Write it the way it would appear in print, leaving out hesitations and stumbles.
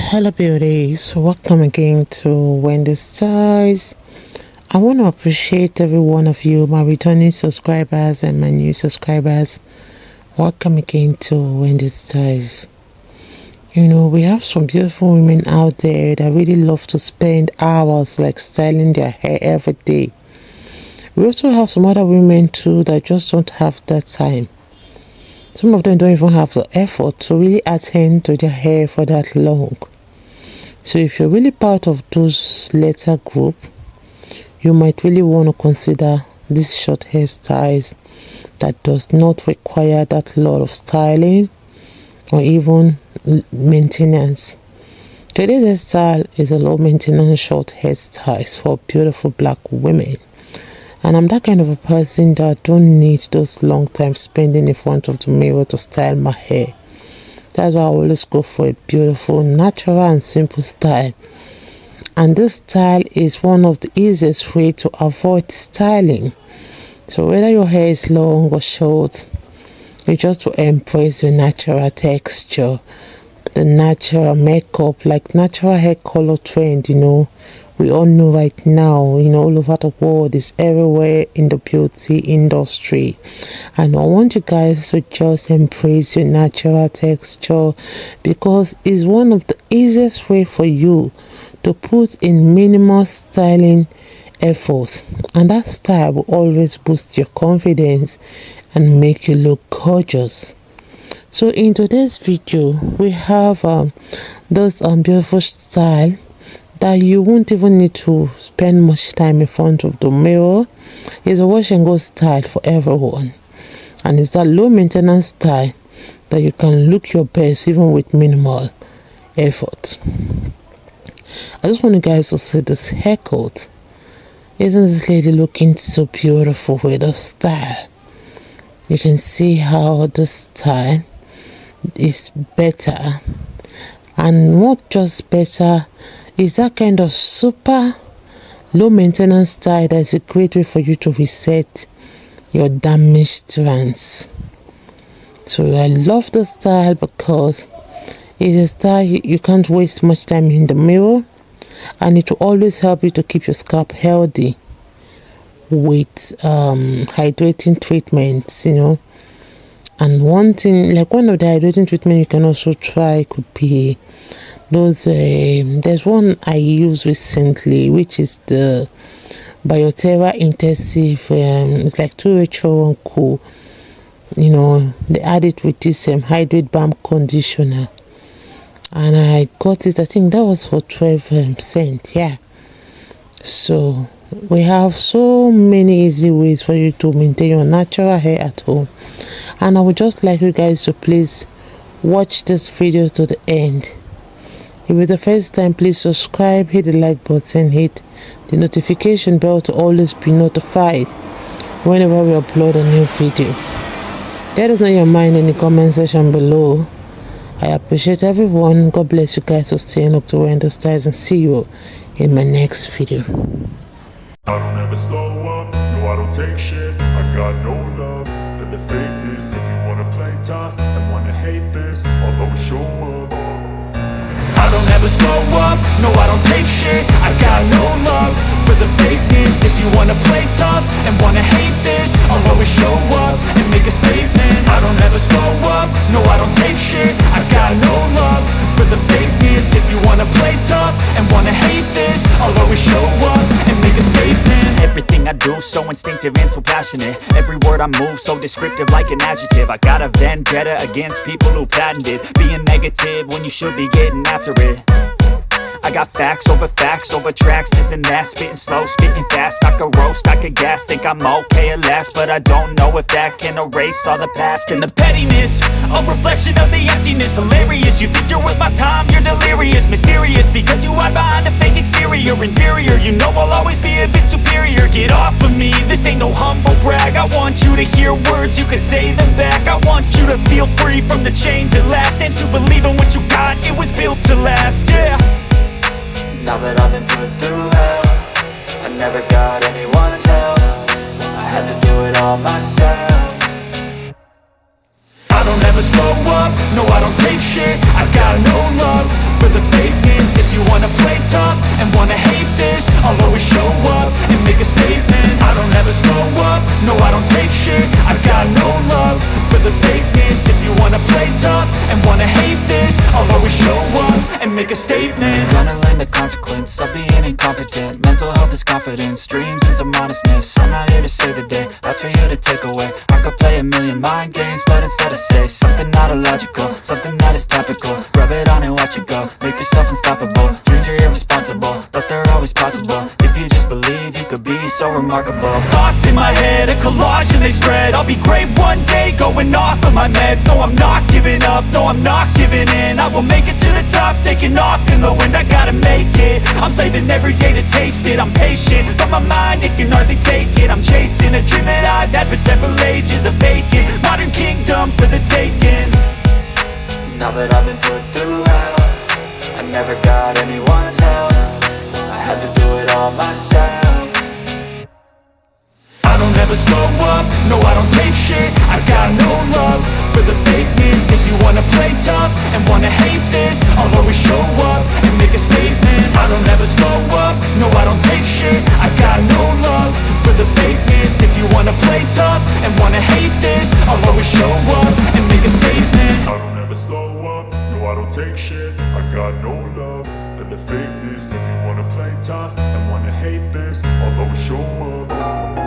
Hello beauties, welcome again to Women Hairstyles. I want to appreciate every one of you, my returning subscribers and my new subscribers. Welcome again to Women Hairstyles. You know, we have some beautiful women out there that really love to spend hours like styling their hair every day. We also have some other women too that just don't have that time. Some of them don't even have the effort to really attend to their hair for that long. So if you're really part of those latter group, you might really want to consider these short hairstyles that does not require that lot of styling or even maintenance. Today's hairstyle is a low maintenance short hairstyles for beautiful black women. And I'm that kind of a person that don't need those long time spending in front of the mirror to style my hair. That's why I always go for a beautiful, natural and simple style. And this style is one of the easiest way to avoid styling. So whether your hair is long or short, you just to embrace your natural texture, the natural makeup, like natural hair color trend, you know. We all know right now, you know, all over the world, is everywhere in the beauty industry. And I want you guys to just embrace your natural texture, because it's one of the easiest way for you to put in minimal styling efforts. And that style will always boost your confidence and make you look gorgeous. So in today's video, we have those beautiful style that you won't even need to spend much time in front of the mirror. It's a wash and go style for everyone, and it's that low maintenance style that you can look your best even with minimal effort. I just want you guys to see this haircut. Isn't this lady looking so beautiful with the style? You can see how this style is better, and not just better, is that kind of super low maintenance style that is a great way for you to reset your damaged strands. So I love the style because it's a style you can't waste much time in the mirror, and it will always help you to keep your scalp healthy with hydrating treatments, you know. And one thing, like one of the hydrating treatment you can also try could be those there's one I used recently, which is the Bioterra Intensive. It's like 2HO1 cool, you know. They add it with this hydrate balm conditioner, and I got it, I think that was for 12 cents. Yeah, so we have so many easy ways for you to maintain your natural hair at home. And I would just like you guys to please watch this video to the end. If it's the first time, please subscribe, hit the like button, hit the notification bell to always be notified whenever we upload a new video. Let us know your mind in the comment section below. I appreciate everyone. God bless you guys for staying up to Women Hairstyles, and see you in my next video. I don't ever slow up, no I don't take shit. I got no love for the fakeness. If you wanna play tough and wanna hate this, I'll always show up. I don't ever slow up, no I don't take shit. I got no love for the fakeness. If you wanna play tough and wanna hate this, I'll always show up and make a statement. I don't ever slow up, no I don't take shit. I got no love for the fakeness. If you wanna play tough and wanna hate this, I'll always show up and make a statement. Everything I do so instinctive and so passionate. Every word I move so descriptive like an adjective. I got a vendetta against people who patented being negative when you should be getting after it. I got facts over tracks, this and that. Spitting slow, spitting fast. I could roast, I could gas. Think I'm okay at last, but I don't know if that can erase all the past. And the pettiness, a reflection of the emptiness. Hilarious, you think you're worth my time, you're delirious. Mysterious, because you hide behind a fake exterior. Inferior, you know I'll always be a bit superior. Get off of me, this ain't no humble brag. I want you to hear words, you can say them back. I want you to feel free from the chains at last, and to believe in what you got, it was built to last, yeah. Now that I've been put through hell, I never got anyone's help. I had to do it all myself. I don't ever slow up, no I don't take shit. I got no love for the fake make a statement. Gonna learn the consequence of being incompetent. Mental health is confidence, dreams and some honestness. I'm not here to save the day, that's for you to take away. I could play a million mind games, but instead I say something not illogical, something that is topical. Rub it on and watch it go, make yourself unstoppable. Dreams are irresponsible, but they're always possible. If you just believe, you could be so remarkable. Thoughts in my head, a collage and they spread. I'll be great one day, going off of my meds. No, I'm not giving up, no, I'm not giving in. I will make it to the top, taking off in the wind. I gotta make it, I'm saving every day to taste it. I'm patient, but my mind, it can hardly take it. I'm chasing a dream that I've had for several ages. A vacant, modern kingdom for the taking. Now that I've been put through hell, I never got anyone's help. I had to do it all myself. I don't ever slow up, no I don't take shit. I got no love for the fakeness. If you wanna play tough and wanna hate this, I'll always show up and make a statement. I don't ever slow up, no I don't take shit. I got no love for the fakeness. If you wanna play tough and wanna hate this, I'll always show up and make a statement. I don't ever slow up, no I don't take shit. I got no love for the fakeness. If you wanna play tough and wanna hate this, I'll always show up.